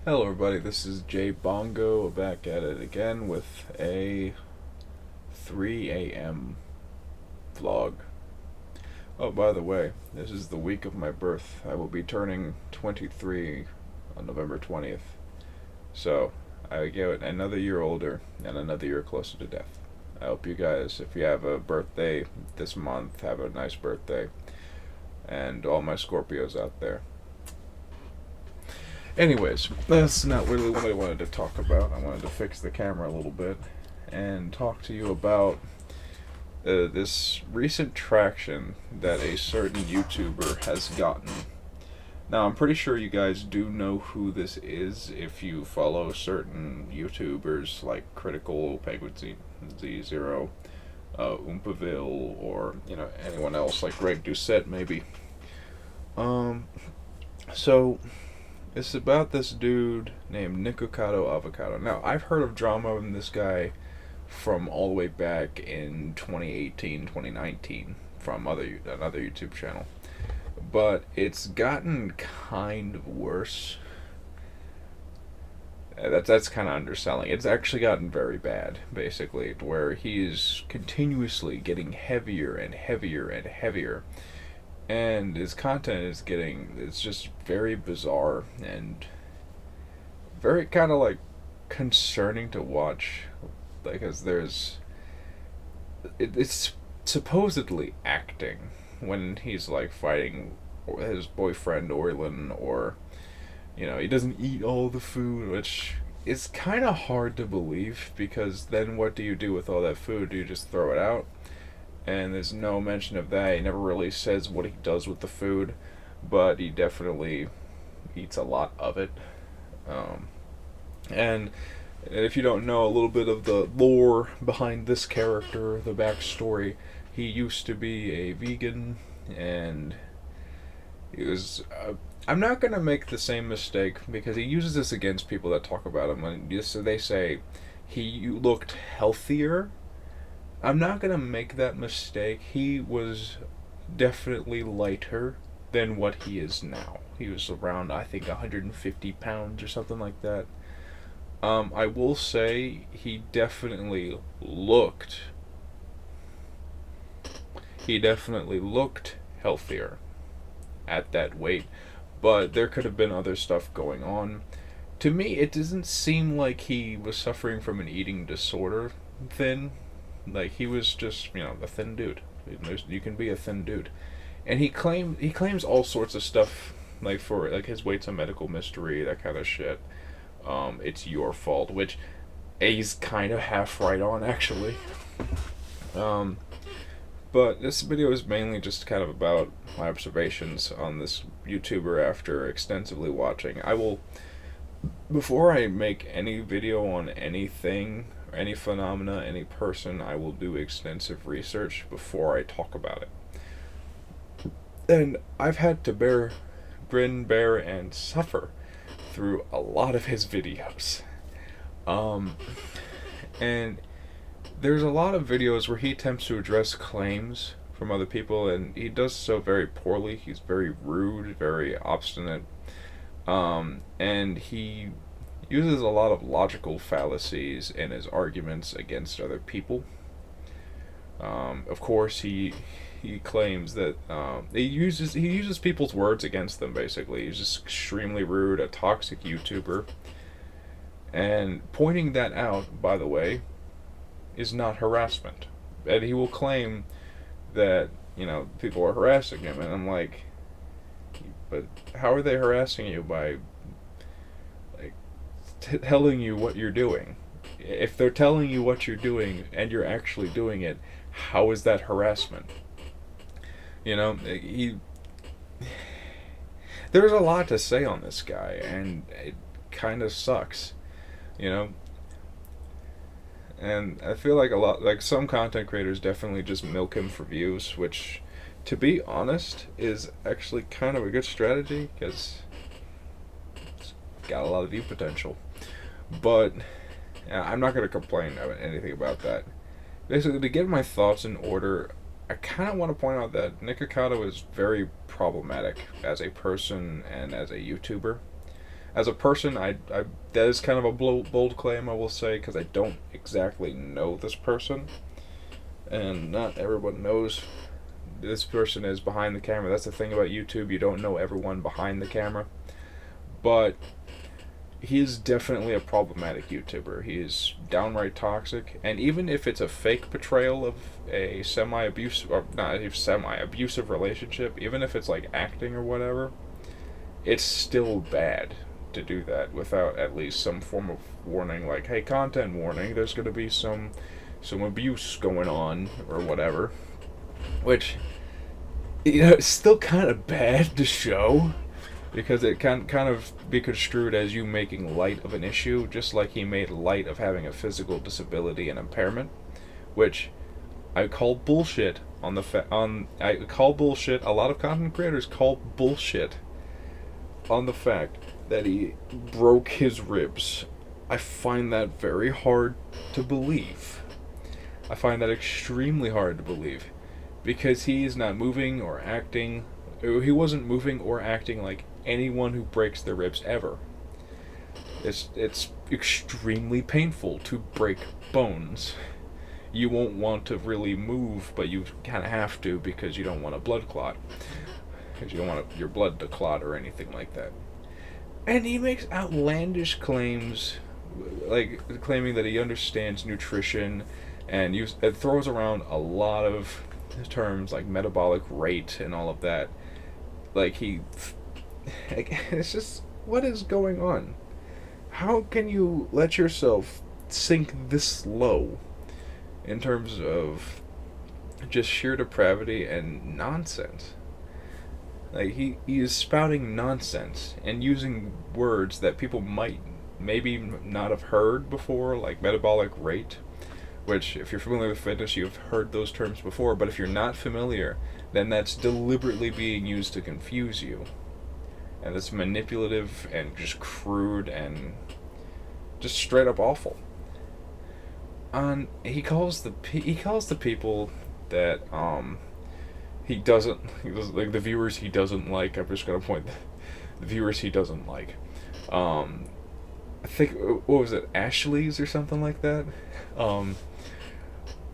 Hello everybody, this is Jay Bongo back at it again with a 3 a.m. vlog. Oh, by the way, this is the week of my birth. I will be turning 23 on November 20th. So, I get another year older and another year closer to death. I hope you guys, if you have a birthday this month, have a nice birthday. And all my Scorpios out there. Anyways, that's not really what I wanted to talk about. I wanted to fix the camera a little bit and talk to you about this recent traction that a certain YouTuber has gotten. Now, I'm pretty sure you guys do know who this is if you follow certain YouTubers like Critical, Penguin Z0, Oompaville, or anyone else like Greg Doucette maybe. So it's about this dude named Nikocado Avocado. Now, I've heard of drama in this guy from all the way back in 2018, 2019 from another YouTube channel. But it's gotten kind of worse. That's kind of underselling. It's actually gotten very bad, basically, where he's continuously getting heavier and heavier and heavier. And his content is it's just very bizarre and very kind of like concerning to watch, because it's supposedly acting when he's like fighting his boyfriend Orlin, or he doesn't eat all the food, which is kind of hard to believe, because then what do you do with all that food? Do you just throw it out? And there's no mention of that. He never really says what he does with the food, but he definitely eats a lot of it. And if you don't know a little bit of the lore behind this character, the backstory, he used to be a vegan, and he was. I'm not gonna make the same mistake, because he uses this against people that talk about him. And they say he looked healthier. I'm not gonna make that mistake. He was definitely lighter than what he is now. He was around, I think, 150 pounds or something like that. I will say he definitely looked. He definitely looked healthier at that weight, but there could have been other stuff going on. To me, it doesn't seem like he was suffering from an eating disorder. Thin. Like, he was just, a thin dude. You can be a thin dude. And he claims all sorts of stuff, like, for, like, his weight's a medical mystery, that kind of shit. It's your fault, which he's kind of half right on, actually. But this video is mainly just kind of about my observations on this YouTuber after extensively watching. Before I make any video on anything, any phenomena, any person, I will do extensive research before I talk about it. And I've had to grin, bear, and suffer through a lot of his videos. And there's a lot of videos where he attempts to address claims from other people, and he does so very poorly. He's very rude, very obstinate, and he uses a lot of logical fallacies in his arguments against other people. Of course, he claims that he uses people's words against them. Basically, he's just extremely rude, a toxic YouTuber. And pointing that out, by the way, is not harassment. And he will claim that people are harassing him, and I'm like, but how are they harassing you? By telling you what you're doing. If they're telling you what you're doing and you're actually doing it, how is that harassment? There's a lot to say on this guy, and it kind of sucks, and I feel like some content creators definitely just milk him for views, which, to be honest, is actually kind of a good strategy, because it's got a lot of view potential. But I'm not going to complain about anything about that. Basically, to get my thoughts in order, I kind of want to point out that Nikocado is very problematic as a person and as a YouTuber. As a person, that is kind of a bold claim, I will say, because I don't exactly know this person, and not everyone knows this person is behind the camera. That's the thing about YouTube, you don't know everyone behind the camera. But he is definitely a problematic YouTuber. He is downright toxic, and even if it's a fake portrayal of a semi-abusive, or not a semi-abusive relationship, even if it's like acting or whatever, it's still bad to do that without at least some form of warning, like, hey, content warning, there's going to be some abuse going on or whatever, which, it's still kind of bad to show, because it can kind of be construed as you making light of an issue, just like he made light of having a physical disability and impairment, which I call bullshit on I call bullshit. A lot of content creators call bullshit on the fact that he broke his ribs. I find that very hard to believe. I find that extremely hard to believe, because he is not moving or acting. He wasn't moving or acting like anyone who breaks their ribs ever. It's extremely painful to break bones. You won't want to really move, but you kind of have to, because you don't want a blood clot, because you don't want your blood to clot or anything like that. And he makes outlandish claims, like claiming that he understands nutrition, and it throws around a lot of terms like metabolic rate and all of that. Like it's just, what is going on? How can you let yourself sink this low in terms of just sheer depravity and nonsense? Like, he is spouting nonsense and using words that people might maybe not have heard before, like metabolic rate, which, if you're familiar with fitness, you've heard those terms before, but if you're not familiar, then that's deliberately being used to confuse you. And it's manipulative and just crude and just straight up awful. He calls the people that like the viewers he doesn't like. I'm just gonna point the viewers he doesn't like. I think, what was it, Ashley's or something like that.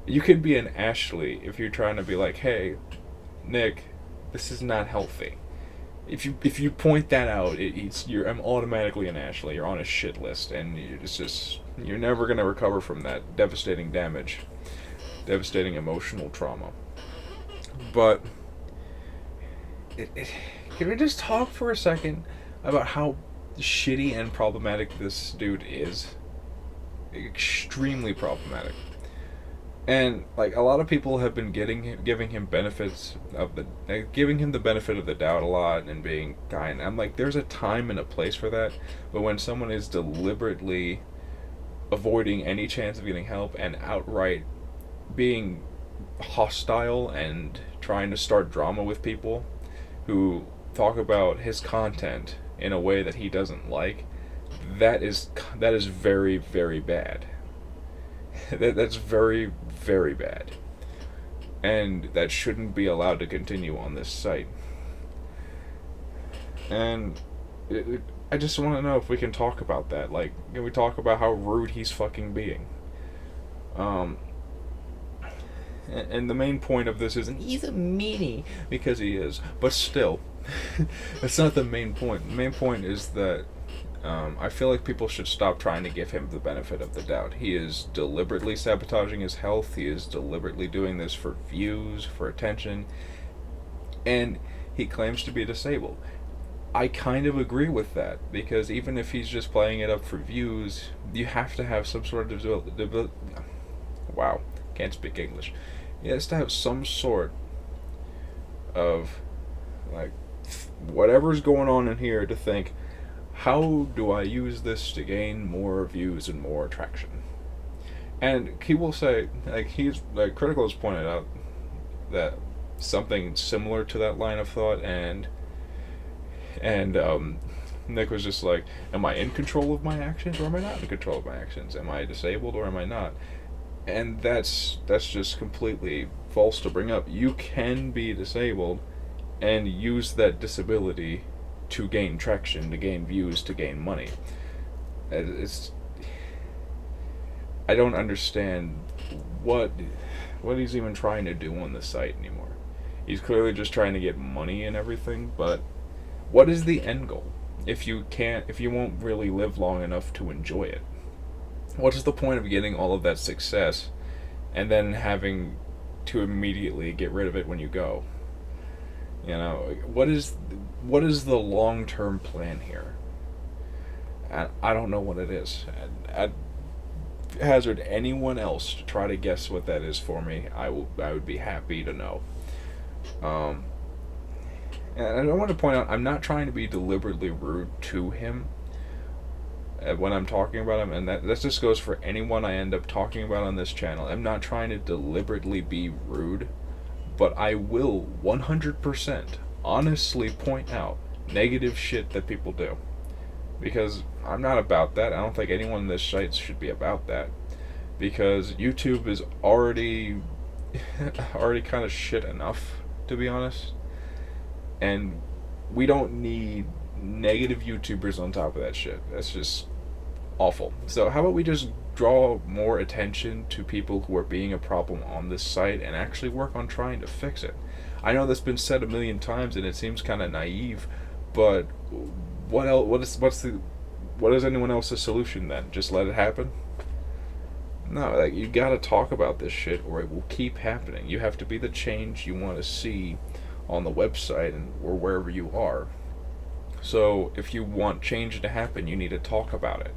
You could be an Ashley if you're trying to be like, hey, Nick, this is not healthy. If you point that out, I'm automatically an Ashley. You're on a shit list, and you're never gonna recover from that devastating damage, devastating emotional trauma. But can we just talk for a second about how shitty and problematic this dude is? Extremely problematic. And like, a lot of people have been giving him the benefit of the doubt a lot and being kind. I'm like, there's a time and a place for that, but when someone is deliberately avoiding any chance of getting help and outright being hostile and trying to start drama with people who talk about his content in a way that he doesn't like, that is very, very bad. That's very, very bad, and that shouldn't be allowed to continue on this site. And I just want to know if we can talk about that. Like, can we talk about how rude he's fucking being? And the main point of this isn't he's a meanie, because he is, but still, that's not the main point. The main point is that I feel like people should stop trying to give him the benefit of the doubt. He is deliberately sabotaging his health. He is deliberately doing this for views, for attention, and he claims to be disabled. I kind of agree with that, because even if he's just playing it up for views, you have to have some sort of wow, can't speak English. He has to have some sort of, like, whatever's going on in here to think, how do I use this to gain more views and more attraction? And he will say, like, Critical has pointed out that something similar to that line of thought, and Nick was just like, am I in control of my actions, or am I not in control of my actions? Am I disabled, or am I not? And that's just completely false to bring up. You can be disabled and use that disability to gain traction, to gain views, to gain money. It's I don't understand what he's even trying to do on the site anymore. He's clearly just trying to get money and everything, but what is the end goal? If you won't really live long enough to enjoy it, what is the point of getting all of that success and then having to immediately get rid of it when you go? You know, what is the long-term plan here? I don't know what it is. I'd hazard anyone else to try to guess what that is for me. I would be happy to know. And I want to point out, I'm not trying to be deliberately rude to him when I'm talking about him, and that just goes for anyone I end up talking about on this channel. I'm not trying to deliberately be rude, but I will 100% honestly point out negative shit that people do. Because I'm not about that. I don't think anyone in this site should be about that. Because YouTube is already kind of shit enough, to be honest. And we don't need negative YouTubers on top of that shit. That's just awful. So how about we just draw more attention to people who are being a problem on this site and actually work on trying to fix it. I know that's been said a million times and it seems kind of naive, but what else? What is anyone else's solution then? Just let it happen? No, like, you gotta talk about this shit or it will keep happening. You have to be the change you want to see on the website and or wherever you are. So if you want change to happen, you need to talk about it.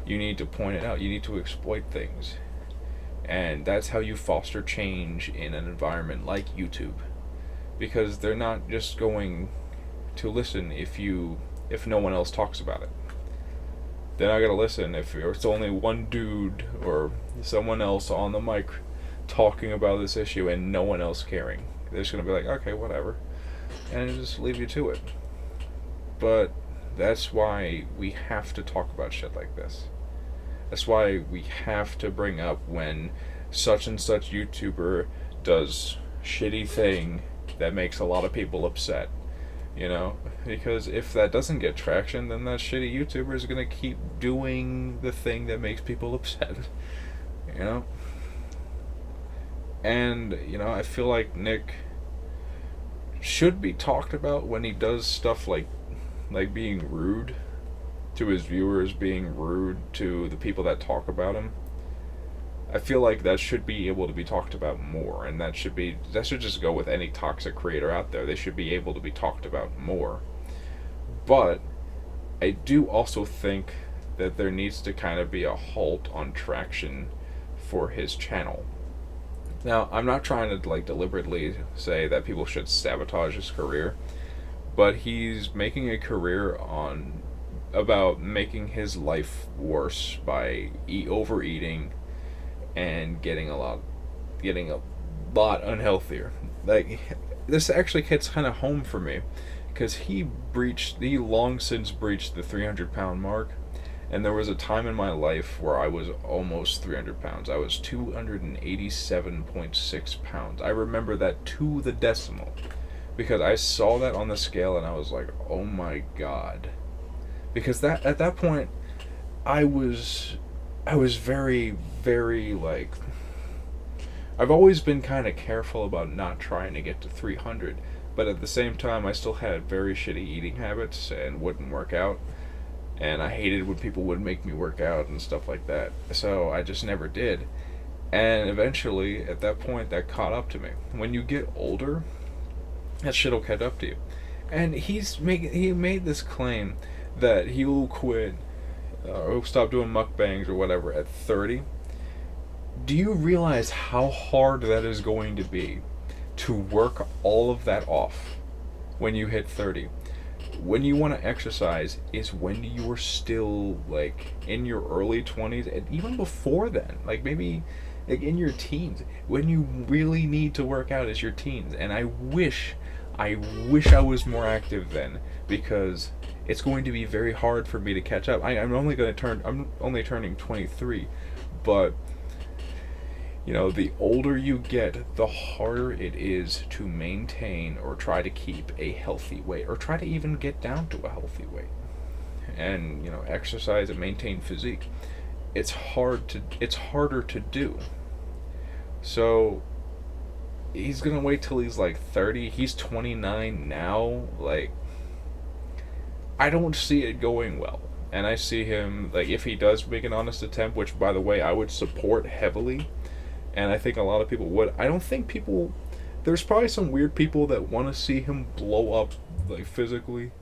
You need to point it out. You need to exploit things. And that's how you foster change in an environment like YouTube. Because they're not just going to listen if no one else talks about it. They're not going to listen if it's only one dude or someone else on the mic talking about this issue and no one else caring. They're just going to be like, okay, whatever, and just leave you to it. But that's why we have to talk about shit like this. That's why we have to bring up when such and such YouTuber does shitty thing that makes a lot of people upset. You know, because if that doesn't get traction, then that shitty YouTuber is gonna keep doing the thing that makes people upset. You know? And, you know, I feel like Nick should be talked about when he does stuff like being rude to his viewers, being rude to the people that talk about him. I feel like that should be able to be talked about more, and that should just go with any toxic creator out there. They should be able to be talked about more. But I do also think that there needs to kind of be a halt on traction for his channel. Now, I'm not trying to deliberately say that people should sabotage his career, but he's making a career about making his life worse by overeating and getting a lot unhealthier. Like, this actually hits kind of home for me, because he long since breached the 300-pound mark, and there was a time in my life where I was almost 300 pounds. I was 287.6 pounds. I remember that to the decimal, because I saw that on the scale and I was like, oh my god. Because at that point, I was very, very, I've always been kind of careful about not trying to get to 300, but at the same time, I still had very shitty eating habits and wouldn't work out, and I hated when people would make me work out and stuff like that, so I just never did. And eventually, at that point, that caught up to me. When you get older, that shit'll catch up to you. And he made this claim that he will quit or stop doing mukbangs or whatever at 30. Do you realize how hard that is going to be to work all of that off when you hit 30? When you want to exercise is when you're still in your early 20s, and even before then, maybe in your teens. When you really need to work out is your teens. And I wish I was more active then, because it's going to be very hard for me to catch up. I'm only turning 23, but The older you get, the harder it is to maintain or try to keep a healthy weight or try to even get down to a healthy weight. And, exercise and maintain physique. It's harder to do. So he's going to wait till he's like 30. He's 29 now. Like, I don't see it going well. And I see him, like, if he does make an honest attempt, which, by the way, I would support heavily, and I think a lot of people would. I don't think people. There's probably some weird people that want to see him blow up, like, physically.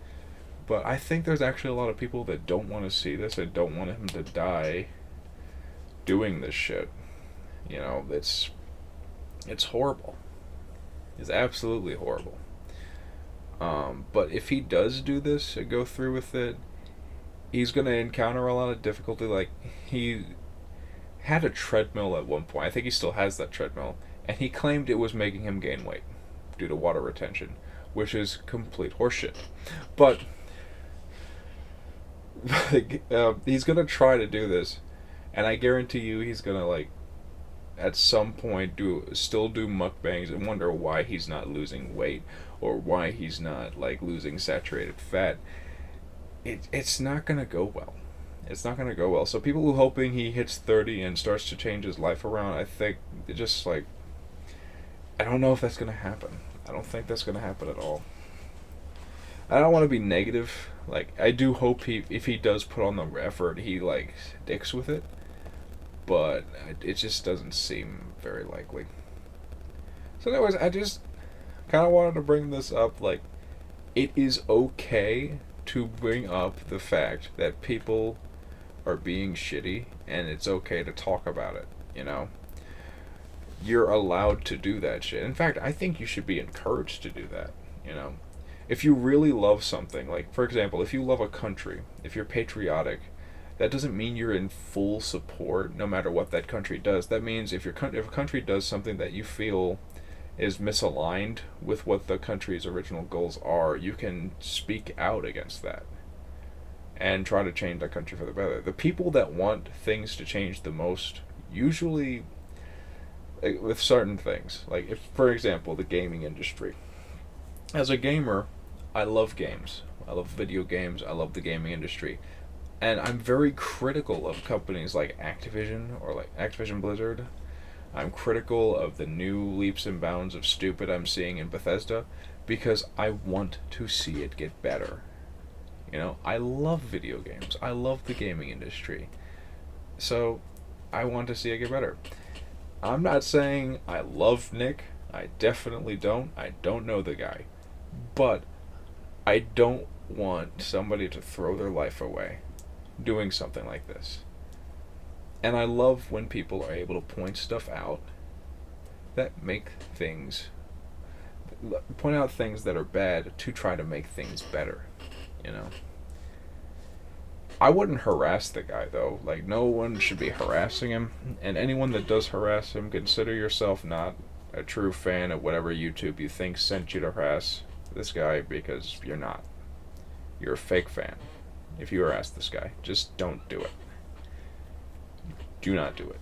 But I think there's actually a lot of people that don't want to see this and don't want him to die doing this shit. It's horrible. It's absolutely horrible. But if he does do this and go through with it, he's going to encounter a lot of difficulty. Like, he had a treadmill at one point. I think he still has that treadmill. And he claimed it was making him gain weight due to water retention, which is complete horseshit. But he's going to try to do this. And I guarantee you he's going to, like, at some point still do mukbangs and wonder why he's not losing weight or why he's not, like, losing saturated fat. It's not going to go well. It's not going to go well. So people who hoping he hits 30 and starts to change his life around, I think it just, like, I don't know if that's going to happen. I don't think that's going to happen at all. I don't want to be negative. Like, I do hope if he does put on the effort, he, like, sticks with it. But it just doesn't seem very likely. So anyways, I just kind of wanted to bring this up. Like, it is okay to bring up the fact that people are being shitty, and it's okay to talk about it, You're allowed to do that shit. In fact, I think you should be encouraged to do that, If you really love something, like, for example, if you love a country, if you're patriotic, that doesn't mean you're in full support no matter what that country does. That means if a country does something that you feel is misaligned with what the country's original goals are, you can speak out against that and try to change that country for the better. The people that want things to change the most, usually, like, with certain things, like, if, for example, the gaming industry. As a gamer, I love games. I love video games. I love the gaming industry. And I'm very critical of companies like Activision or like Activision Blizzard. I'm critical of the new leaps and bounds of stupid I'm seeing in Bethesda because I want to see it get better. I love video games. I love the gaming industry. So I want to see it get better. I'm not saying I love Nick. I definitely don't. I don't know the guy. But I don't want somebody to throw their life away doing something like this. And I love when people are able to point stuff out that point out things that are bad to try to make things better, I wouldn't harass the guy, though. Like, no one should be harassing him, and anyone that does harass him, consider yourself not a true fan of whatever YouTube you think sent you to harass this guy, because you're not. You're a fake fan. If you harass this guy, just don't do it. Do not do it.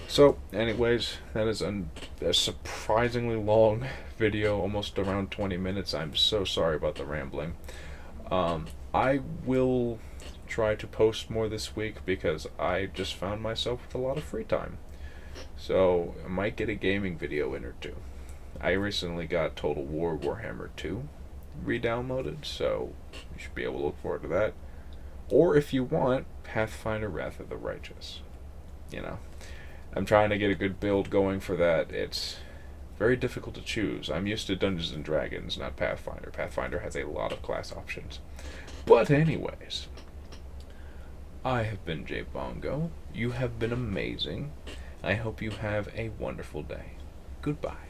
So, anyways, that is a surprisingly long video, almost around 20 minutes. I'm so sorry about the rambling. I will try to post more this week because I just found myself with a lot of free time. So, I might get a gaming video in or two. I recently got Total War Warhammer 2 re-downloaded, so you should be able to look forward to that. Or if you want, Pathfinder Wrath of the Righteous. I'm trying to get a good build going for that. It's very difficult to choose. I'm used to Dungeons and Dragons, not Pathfinder. Pathfinder has a lot of class options. But anyways, I have been Jay Bongo. You have been amazing. I hope you have a wonderful day. Goodbye.